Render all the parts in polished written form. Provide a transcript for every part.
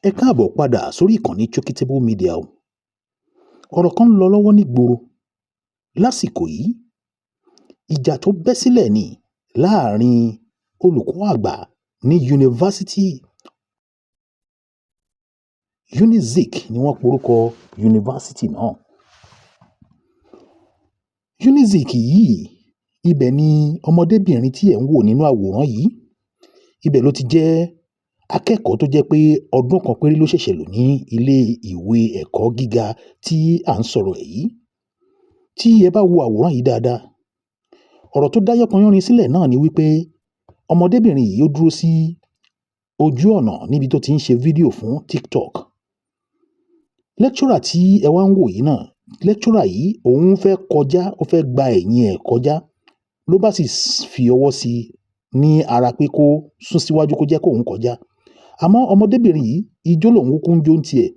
Ẹ káàbọ̀ padà sórí ìkànnì Chokitable Media o. Ọ̀rọ̀ kan ń lọ lọ́wọ́ nígboro lásìkò yìí. Ìjà tó bẹ́ sílẹ̀ ní láàrin olùkọ́ àgbà ní yunifásítì Unizik ni wọ́n porúkọ yunifásítì náà. Unizik yìí, ibẹ̀ ni ọmọdébìnrin tí ẹ̀ ń wò nínú àwòrán yìí, ibẹ̀ ló ti jẹ́ akẹ́kọ̀ọ́ tó jẹ́ pé ọdún kan péré ló ṣẹ̀ṣẹ̀ lò ní ilé ìwé ẹ̀kọ́ gíga tí à ń sọ̀rọ̀ ẹ̀ yìí. Tí ẹ bá wo àwòrán yìí dáadáa, ọ̀rọ̀ tó dá yánpọnyánrin sílẹ̀ náà ni wípé ọmọdébìnrin yìí ó dúró sí ojú ọ̀nà níbi tó ti ń ṣe fídíò fún TikTok. Lecturer tí ẹ wá ń wò yìí náà, lecturer yìí òun fẹ́ kọjá, ó fẹ́ gba ẹ̀yìn ẹ̀ kọjá, ló bá sì fi ọwọ́ sí ní ara pé kó sún síwájú kó jẹ́ kóun kọjá. Àmọ́ ọmọdébìnrin yìí ijó lòun kúkú ń jó ń tiẹ̀.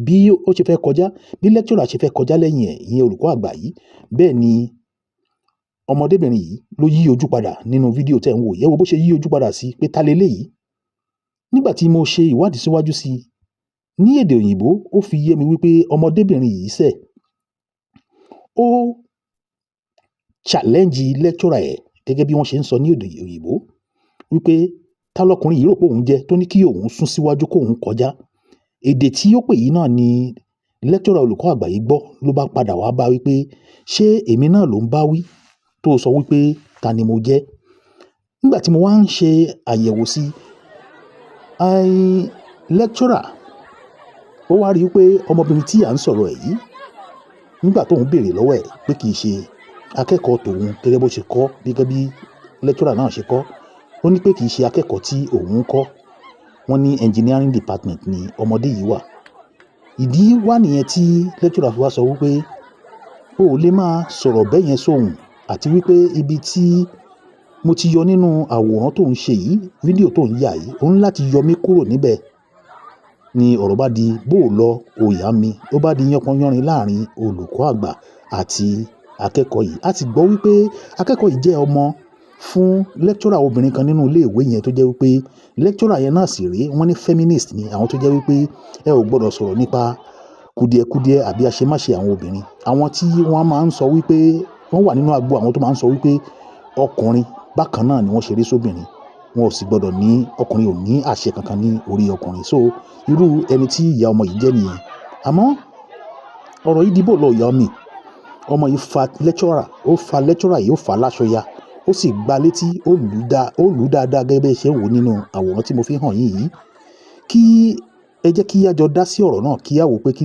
Bí ó ṣe fẹ́ kọjá, bí lecturer ṣe fẹ́ kọjá lẹ́yìn ẹ̀, ìyẹn olùkọ́ àgbà yìí, bẹ́ẹ̀ ni ọmọdébìnrin yìí ló yí ojú padà nínú fídíò tẹ́ ń wò. Ẹ wo bó ṣe yí ojú padà sí pé ta leléyìí. Nígbà tí mo ṣe ìwádìí síwájú sí i, ní èdè òyìnbó ó fi yé mi wípé ọmọdébìnrin yìí ṣẹ̀, ó challenge lecturer ẹ̀ gẹ́gẹ́ bí wọ́n ṣe ń sọ ní èdè òyìnbó wípé ta lọkùnrin yìí rò pé òun jẹ́ tó ní kí òun sún síwájú kóun kọjá. Èdè tí ó pè yìí náà ni lecturer olùkọ́ àgbà yìí gbọ́, ló bá padà wá bá wípé ṣé èmi náà ló ń bá wí tó sọ wípé ta ni mo jẹ́. Nígbà tí mo wá ń ṣe àyẹ̀wò sí lecturer, ó wá rí wípé ọmọbìnrin tí à ń sọ̀rọ̀ ẹ̀ yìí, nígbà tóun béèrè lọ́wọ́ ẹ̀ pé kì í ṣe akẹ́kọ̀ọ́ tòun gẹ́gẹ́ bó ṣe kọ́, gẹ́gẹ́ bí lecturer náà ṣe kọ́, ó ní pé kì í ṣe akẹ́kọ̀ọ́ tí òun kọ́. Wọ́n ní engineering department ni ọmọdé yìí wà. Ìdí wá nìyẹn tí lecturer fi wá sọ wípé o ò lè máa sọ̀rọ̀ bẹ́ẹ̀ yẹn sóhun, àti wípé ibi tí mo ti yọ nínú àwòrán tó ń ṣe yìí, fídíò tó ń yà yìí, ó ń láti yọ mí kúrò níbẹ̀. Ni ọ̀rọ̀ bá di bó lọ òyà mi, ó bá di yánpọnyánrin láàrin olùkọ́ àgbà àti akẹ́kọ̀ọ́ yìí. A ti gbọ́ wípé akẹ́kọ̀ọ́ yìí jẹ́ ọmọ fún lecturer obìnrin kan nínú ilé ìwé yẹn tó jẹ́ wípé lecturer yẹn náà sì rèé, wọ́n ní feminist ni àwọn tó jẹ́ wípé ẹ ò gbọ́dọ̀ sọ̀rọ̀ nípa kùdìẹ̀kudiẹ àbí àṣemáṣe àwọn obìnrin. Àwọn tí wọ́n máa ń sọ wípé wọ́n wà nínú agbo àwọn tó máa ń sọ wípé ọkùnrin bákan náà ni wọ́n ṣe rí sóbìnrin, wọn ò sì gbọ́dọ̀ ní, ọkùnrin ò ní àṣẹ kankan ní orí ọkùnrin. So irú ẹni tí ìyá ọmọ yìí jẹ́ nìyẹn. Àmọ́ ọ̀rọ̀ yìí dìbò lọ ìyá mi. Ọmọ yìí fa lecturer yìí, ó fa láṣọ ya, ó sì gbá létí, ó lù dáadáa gẹ́gẹ́ bí ẹ ṣe ń wò nínú àwòrán tí mo fi hàn yín yìí. Kí ẹ jẹ́ kí a jọ dá sí ọ̀rọ̀ náà, kí a wò pé kí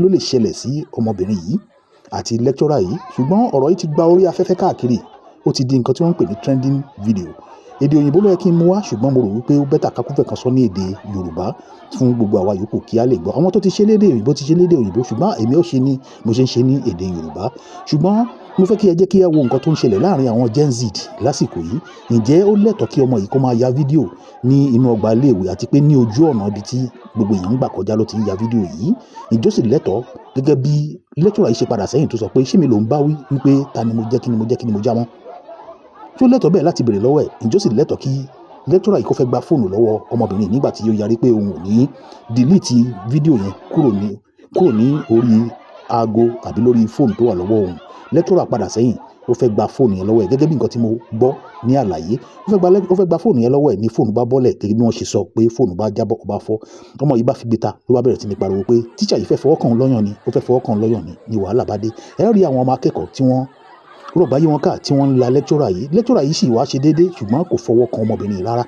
ló lè ṣẹlẹ̀ sí ọmọbìnrin yìí àti lecturer yìí. Ṣùgbọ́n ọ̀rọ̀ yìí ti gba orí afẹ́fẹ́ káàkiri, ó ti di nǹkan tí wọ́n ń pè ní trending video. Èdè òyìnbó ló yẹ kí n mú wá, ṣùgbọ́n mo rò wípé ó bẹ́tà ká kúfẹ̀ kan sọ ní èdè Yorùbá fún gbogbo àwa yòókù kí a lè gbọ́. Àwọn tó ti ṣe lédè òyìnbó ti ṣe lédè òyìnbó, ṣùgbọ́n èmi ó ṣe ní mo ṣe ń ṣe ní èdè Yorùbá. Ṣùgbọ́n mo fẹ́ kí ẹ jẹ́ kí ẹ wo nǹkan tó ń ṣẹlẹ̀ láàrin àwọn Gen Z lásìkò yìí. Ǹjẹ́ ó lẹ́tọ̀ọ́ kí ọmọ yìí kó máa ya fídíò ní inú ọgbà ilé ìwé àti pé ní ojú ọ̀nà ibi tí gbogbo èèyàn ń gbà kọjá ló ti ń ya fídíò yìí? Ǹjẹ́ ó sì lẹ́tọ̀ọ́ gẹ́gẹ́ bí lecturer yìí ṣe padà sẹ́yìn tó sọ pé ṣé mi ló ń bá wí wípé ta ni mo jẹ́, kí ni mo jẹ́, kí ni mo já mọ́? Ṣé ó lẹ́tọ̀ọ́ bẹ́ẹ̀ láti béèrè lọ́wọ́ ẹ̀? Ǹjẹ́ ó sì lẹ́tọ̀ọ́ kí lecturer yìí kó fẹ́ gba fóònù lọ́wọ́ ọmọbìnrin nígbà tí ó yarí pé òun ò ní delete fídíò yẹn kúrò ní orí aago àbí lórí fóònù tó wà lọ́wọ́ òun? Lecturer padà sẹ́yìn, ó fẹ́ gba fóònù yẹn lọ́wọ́ ẹ̀ gẹ́gẹ́ bí nǹkan tí mo gbọ́ ní àlàyé. Ó fẹ́ gba fóònù yẹn lọ́wọ́ ẹ̀ ní fóònù bá bọ́lẹ̀ gẹ́gẹ́ bí wọ́n ṣe sọ pé fóònù bá jábọ́, ó bá fọ́. Ọmọ yìí bá fi gbé ta, ló bá bẹ̀rẹ̀ sí ní pariwo pé tíṣà yìí fẹ́ fọwọ́ kàn lọ́yàn ni, ó fẹ́ fọwọ́ kàn lọ́yàn ni wàhálà bá dé. Ẹ rí àwọn ọmọ akẹ́kọ̀ọ́ tí wọ́n rọ̀gbá yí wọn ká, tí wọ́n ń la lecturer yìí. Lecturer yìí sì wá ṣe déédéé, ṣùgbọ́n kò fọwọ́ kan ọmọbìnrin rárá.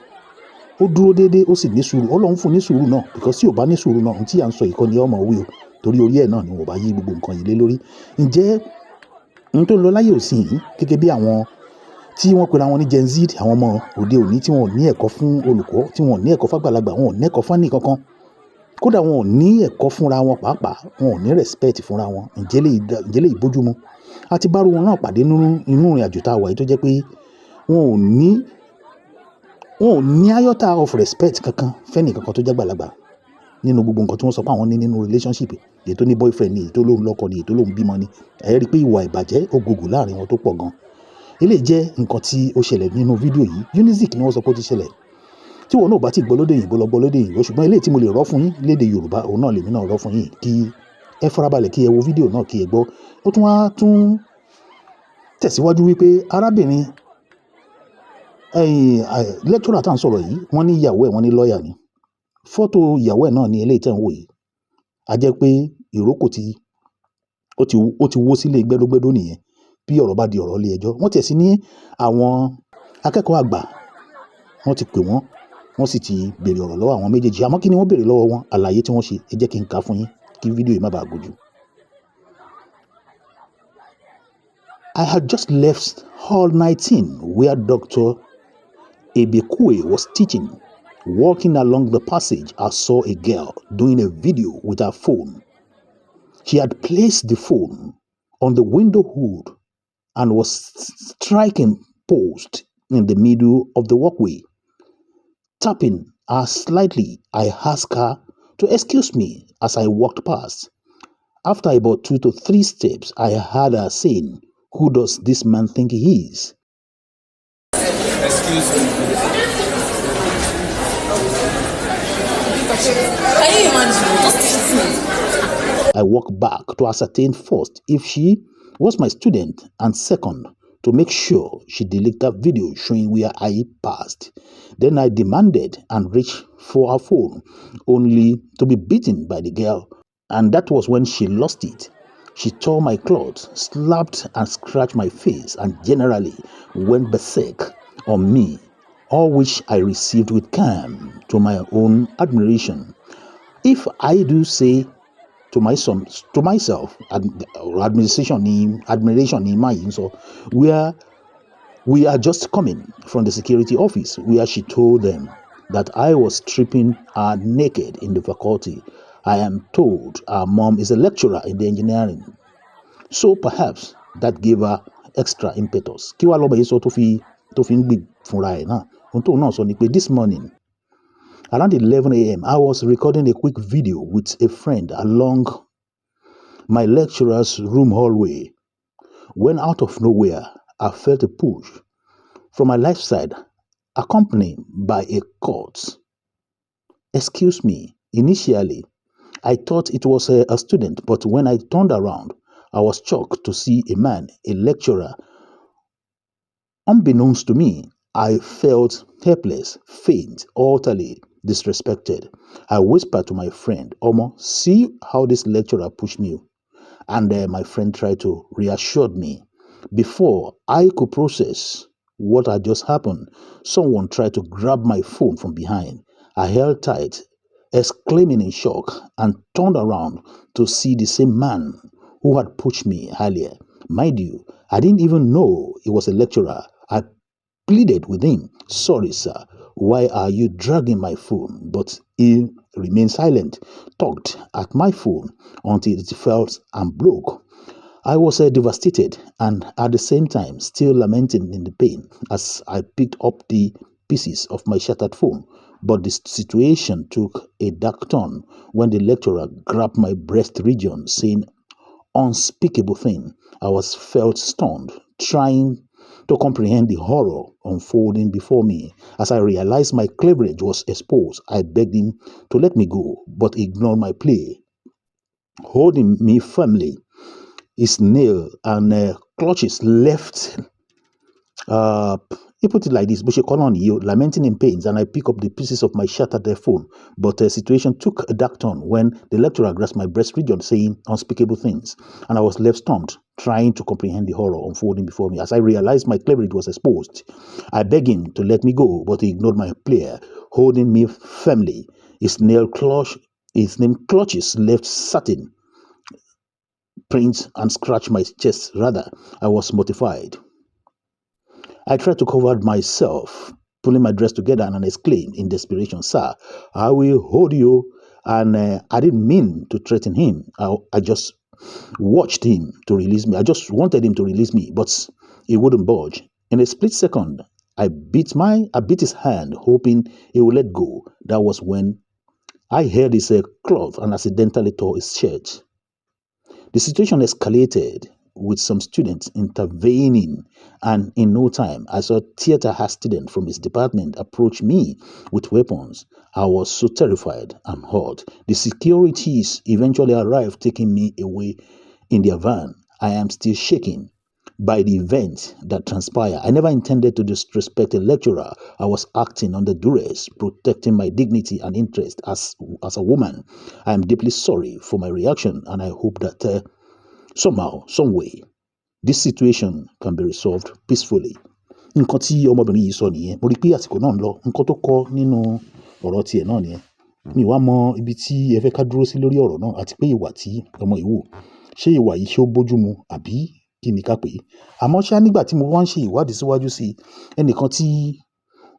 Ó dúró déédéé, ó sì ní sùúrù. Ọlọ́run fún ní sùúrù náà, because tí ò bá ní sùúrù náà, ohun tí à ń sọ yìí kọ́ ni ọmọ wí o, torí orí ẹ̀ náà ni wọ́n bá yí gbogbo nǹkan yìí lé lórí. Ǹjẹ́ ohun tó ń lọ láyé òsìn yìí, gẹ́gẹ́ bí àwọn tí wọ́n pera wọn ní Gen Z, àwọn ọmọ òde òní tí wọn ò ní ẹ̀kọ́ fún olùkọ́, tí wọn ò ní ẹ̀kọ́ fàgbàlagbà, wọn ò ní ẹ̀kọ́ fún ẹnì kankan, kódà wọn ò ní ẹ̀kọ́ fúnra wọn pàápàá, wọn ò ní respect fúnra wọn. Ǹjẹ́ lè bójúmu? A ti bá rú wọn náà pàdé nínú ìrìn àjò tá a wà yìí tó jẹ́ pé wọn ò ní iota of respect kankan fẹ́ni kankan tó jẹ́ gbàlagbà nínú gbogbo nǹkan tí wọ́n sọ pé àwọn ní nínú relationship. Èyí tó ní boyfriend ni, èyí tó lóun lọ́kọ ni, èyí tó lóun bímọ ni. Ẹ rí pé ìwà ìbàjẹ́ ó gògò láàrin wọn tó pọ̀ gan. Eléyìí jẹ́ nǹkan tí ó ṣẹlẹ̀ nínú fídíò yìí. Unizik ni wọ́n sọ pé ó ti ṣẹlẹ̀. tí wọn náà bá ti gbọ́ lédè òyìnbó lọ gbọ́ lédè òyìnbó, ṣùgbọ́n eléyìí tí mo lè rọ́ fún yín lédè Yorùbá òun náà lèmi náà rọ́ fún yín, kí ẹ farabalẹ̀ kí ẹ wo fídíò náà kí ẹ gbọ́. Ó tún wá tẹ̀síwájú wípé arábìnrin lecturer tá à ń sọ̀rọ̀ yìí, wọ́n ní ìyàwó ẹ̀ wọ́n ní lọ́ọ̀yà ni. Fọ́tò ìyàwó ẹ̀ náà ní eléyìí tẹ̀ ń wò yìí. A jẹ́ pé ìrókò ó ti wó sílé gbẹ́dógbẹ́dó nìyẹn bí ọ̀rọ̀ bá di ọ̀rọ̀ ilé ẹjọ́. Wọ́n tiẹ̀ sí ní àwọn akẹ́kọ̀ọ́ àgbà wọ́n ti pè wọ́n sì ti béèrè ọ̀rọ̀ lọ́wọ́ àwọn méjèèjì. Àmọ́ kí ni wọ́n béèrè lọ́wọ́ wọn? Àlàyé tí wọ́n ṣe, ẹ jẹ́ kí n kà fún yín kí fídíò yìí má bàa gùn jù. I had just left Hall 19 where Dr. Ebekwe was teaching. Walking along the passage, I saw a girl doing a video with her phone. She had placed the phone on the window hood and was striking post in the middle of the walkway. Tapping her slightly, I asked her to excuse me as I walked past. After about 2 to 3 steps, I heard her saying, "Who does this man think he is?" Excuse me. Can you imagine? Just cheating. I walked back to ascertain first if she was my student, and second, to make sure she deleted that video showing where I passed. Then I demanded and reached for her phone, only to be beaten by the girl, and that was when she lost it. She tore my clothes, slapped and scratched my face, and generally went berserk on me, all which I received with calm, to my own admiration. If I do say to myself, admiration in mind, so where we are just coming from the security office where she told them that I was stripping her naked in the faculty. I am told her mom is a lecturer in the engineering, so perhaps that gave her extra impetus. Kí wá lọ́mọ yìí sọ tó fi ń gbè fúnra ẹ̀ náà? Ohun tóun náà sọ ni pé this morning around 11 a.m. I was recording a quick video with a friend along my lecturer's room hallway when out of nowhere I felt a push from my left side accompanied by a cut. Excuse me. Initially, I thought it was a student, but when I turned around, I was shocked to see a man, a lecturer. Unbeknownst to me, I felt helpless, faint, utterly disrespected. I whispered to my friend, "Omo, see how this lecturer pushed me?" And my friend tried to reassure me. Before I could process what had just happened, someone tried to grab my phone from behind. I held tight, exclaiming in shock, and turned around to see the same man who had pushed me earlier. Mind you, I didn't even know he was a lecturer. I pleaded with him, "Sorry, sir, why are you dragging my phone?" But he remained silent, tugged at my phone until it fell and broke. I was devastated and at the same time still lamenting in the pain as I picked up the pieces of my shattered phone. But the situation took a dark turn when the lecturer grabbed my breast region, saying unspeakable thing. I was felt stunned, trying to comprehend the horror unfolding before me. As I realized my cleavage was exposed, I begged him to let me go, but he ignored my plea. Holding me firmly, his nail and clutches left. He put it like this: lamenting in pains, and I pick up the pieces of my shattered phone. But the situation took a dark turn when the lecturer grasped my breast region, saying unspeakable things, and I was left stunned, trying to comprehend the horror unfolding before me. As I realized my cleavage was exposed, I begged him to let me go, but he ignored my plea, holding me firmly. His nail clutches left satin prints and scratched my chest. Rather, I was mortified. I tried to cover myself, pulling my dress together, and exclaimed in desperation, "Sir, I will hold you." And I didn't mean to threaten him. I just watched him to release me. I just wanted him to release me, but he wouldn't budge. In a split second, I beat his hand, hoping he would let go. That was when I held his cloth and accidentally tore his shirt. The situation escalated with some students intervening, and in no time, I saw theater art student from his department approach me with weapons. I was so terrified and hurt. The securities eventually arrived, taking me away in their van. I am still shaken by the event that transpired. I never intended to disrespect a lecturer. I was acting under duress, protecting my dignity and interest as a woman. I am deeply sorry for my reaction, and I hope that somehow, some way, this situation can be resolved peacefully. Nǹkan tí ọmọbìnrin yìí sọ nìyẹn. Mo rí pé àsìkò náà ń lọ. Nǹkan tó kọ nínú ọ̀rọ̀ tiẹ̀ náà nìyẹn. Mi wá mọ ibi tí ẹ fẹ́ ká dúró sí lórí ọ̀rọ̀ náà, àti pé ìwà tí ọmọ yìí wù. Ṣé ìwà yìí ṣé ó bójúmu àbí kí ni ká pè é? Àmọ́ ṣá, nígbà tí mo wá ń ṣe ìwádìí síwájú sí i, ẹnìkan tí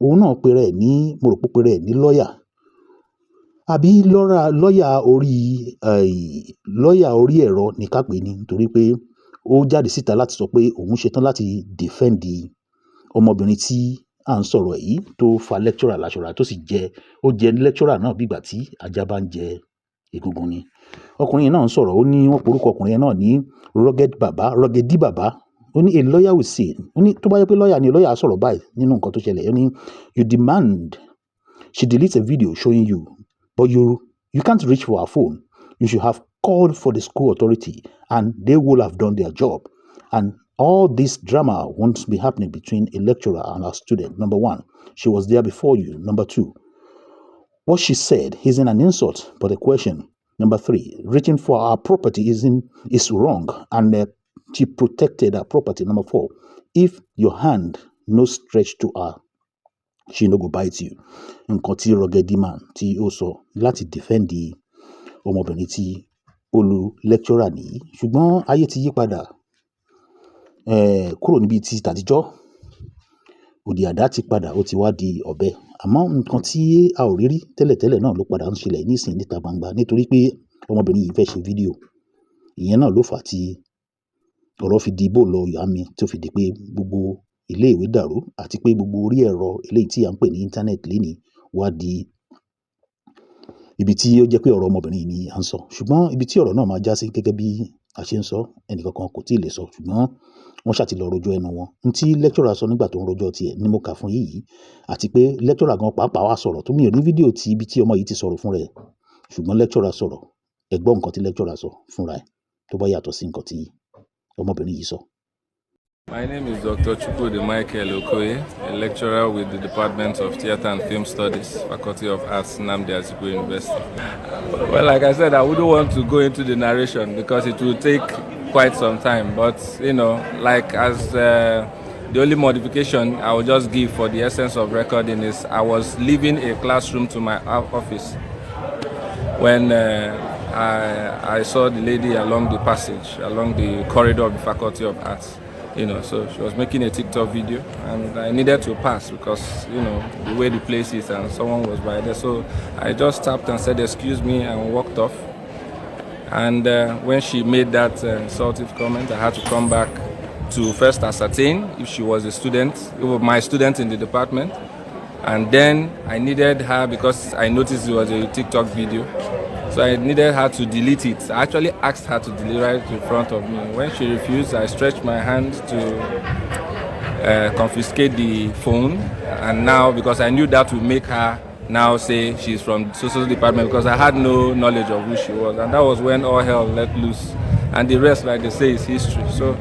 òun náà pe rẹ̀ ní, mo rò pé pe rẹ̀ ní lọ́ọ̀yà, àbí lọ́ọ̀yà orí ẹ̀rọ ni ká pè é ní, nítorí pé ó jáde síta láti sọ pé òun ṣetán láti defend ọmọbìnrin tí à ń sọ̀rọ̀ yìí tó fa lecturer láṣọra, tó sì jẹ lecturer náà bí ìgbà tí ajá bá ń jẹ egungun ni. Ọkùnrin náà ń sọ̀rọ̀, ó ní wọ́n porúkọ ọkùnrin náà ní Rọ́gẹ́dì Bàbá. Ó ní a lawyer will say, ó ní tó bá yẹ pé lọ́ọ̀yà ni lọ́ọ̀yà sọ̀rọ̀ báyìí nínú nǹkan tó ṣẹlẹ̀. Ó ní you demand she deletes a video showing you, but you can't reach for her phone. You should have called for the school authority and they will have done their job. And all this drama won't be happening between a lecturer and a student. Number one, she was there before you. Number two, what she said isn't an insult, but a question. Number three, reaching for our property is wrong, and she protected her property. Number four, if your hand no stretch to her, she no go bite you. Nǹkan tí Rọ́gẹ́dì man tí ó sọ láti defend ọmọbìnrin tí ó lu lecturer nìyí. Ṣùgbọ́n ayé ti yí padà kúrò níbi tí tàtijọ́. Òdì àdá ti padà, ó ti wá di ọ̀bẹ. Àmọ́ nǹkan tí a ò rí rí tẹ́lẹ̀tẹ́lẹ̀ náà ló padà ń ṣẹlẹ̀ nísìnyí níta gbangba, nítorí pé ọmọbìnrin yìí fẹ́ ṣe fídíò. Ìyẹn náà ló fà á tí ọ̀rọ̀ fi di bó lọ ìyá mi, tó fi di pé gbogbo ilé ìwé dàrú, àti pé gbogbo orí ẹ̀rọ eléyìí tí à ń pè ní íńtánẹ́ẹ̀tì lénìí wá di ibi tí ó jẹ́ pé ọ̀rọ̀ ọmọbìnrin yìí ni à ń sọ. Ṣùgbọ́n ibi tí ọ̀rọ̀ náà máa já sí, gẹ́gẹ́ bí a ṣe ń sọ, ẹnìkankan kò tí ì lè sọ. Ṣùgbọ́n wọ́n ṣáà ti lọ rojọ́ ẹnu wọn. N tí lecturer sọ nígbà tó ń rojọ́ tiẹ̀ ni mo kà fún yìí, àti pé lecturer gan pàápàá wá sọ̀rọ̀ tó mi ò rí fídíò tí ibi tí ọmọ yìí ti sọ̀rọ̀ fún rẹ̀. Ṣùgbọ́n lecturer sọ̀rọ̀. Ẹ gbọ́ nǹkan tí lecturer sọ fúnra ẹ̀ tó bá yàtọ̀ sí nǹkan tí ọmọbìnrin yìí sọ. My name is Dr. Chukwudi Michael Okoye, a lecturer with the Department of Theatre and Film Studies, Faculty of Arts, Nnamdi Azikiwe University. Well, like I said, I wouldn't want to go into the narration because it will take quite some time. But, you know, like as the only modification I will just give for the essence of recording is I was leaving a classroom to my office when I saw the lady along the passage, along the corridor of the Faculty of Arts. You know, so she was making a TikTok video and I needed to pass because, you know, the way the place is and someone was by there. So I just tapped and said, excuse me, and walked off. And when she made that insultive comment, I had to come back to first ascertain if she was a student, my student in the department. And then I needed her because I noticed it was a TikTok video. So I needed her to delete it. I actually asked her to delete right in front of me. When she refused, I stretched my hand to confiscate the phone. And now, because I knew that would make her now say she's from the social department, because I had no knowledge of who she was. And that was when all hell let loose. And the rest, like they say, is history. So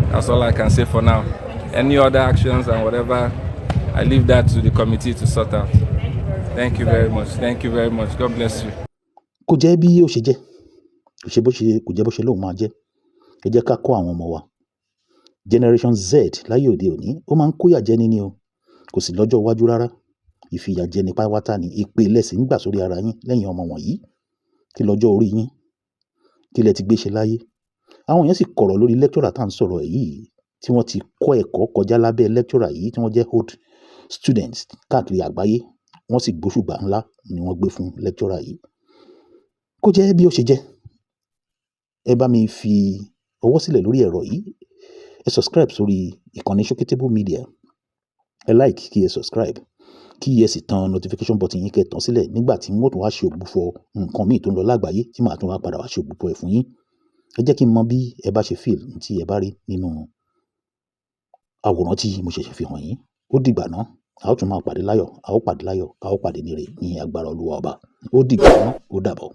that's all I can say for now. Any other actions and whatever, I leave that to the committee to sort out. Thank you very much. Thank you very much. God bless you. Kò jẹ́ bí ó ṣe jẹ́, kò jẹ́ bó ṣe lóun máa jẹ́. Ẹ jẹ́ ká kọ́ àwọn ọmọ wa. Generation Z láyé òde òní, ó máa ń kóyà jẹni ni o. Kò sí lọ́jọ́ iwájú rárá. Ìfìyàjẹni pátápátá ni ìpè lẹ́sìn ń gbà sórí ara yín lẹ́yìn ọmọ wọ̀nyí. Kí lọ́jọ́ orí yín? Kí lẹ ti gbé ṣe láyé? Àwọn èèyàn sì kọ̀rọ̀ lórí lecturer tá à ń sọ̀rọ̀ yìí, tí wọ́n ti kọ́ ẹ̀kọ́ kọjá lábẹ́ lecturer yìí, tí wọ́n jẹ́ old students káàkiri àgbáyé. Wọ́n sì gbóṣùbà ńlá ni wọ́n gbé fún lecturer yìí. Kó jẹ́ bí ó ṣe jẹ́. Ẹ bá mi fi ọwọ́ sílẹ̀ lórí ẹ̀rọ yìí. Ẹ subscribe sórí ìkànnì Shokitable Media. Ẹ like kí ẹ subscribe. Kí ẹ sì tan notification button yín kẹ́ tàn sílẹ̀ nígbà tí wọ́n tún wá ṣe ògbúfọ̀ nǹkan míì tó ń lọ lágbàáyé tí màá tún wá padà wá ṣe ògbúfọ̀ ẹ̀ fún yín. ẹ jẹ́ kí n mọ bí ẹ bá ṣe feel tí ẹ bá rí nínú àwòrán tí mo ṣẹ̀ṣẹ̀ fi hàn yín. Ó dìgbà náà, a ó tún máa pàdé láyọ̀, a ó pàdé láyọ̀, a ó pàdé níre ní agbára Olúwa ọba. Ó dìgbà náà, ó dàbọ̀.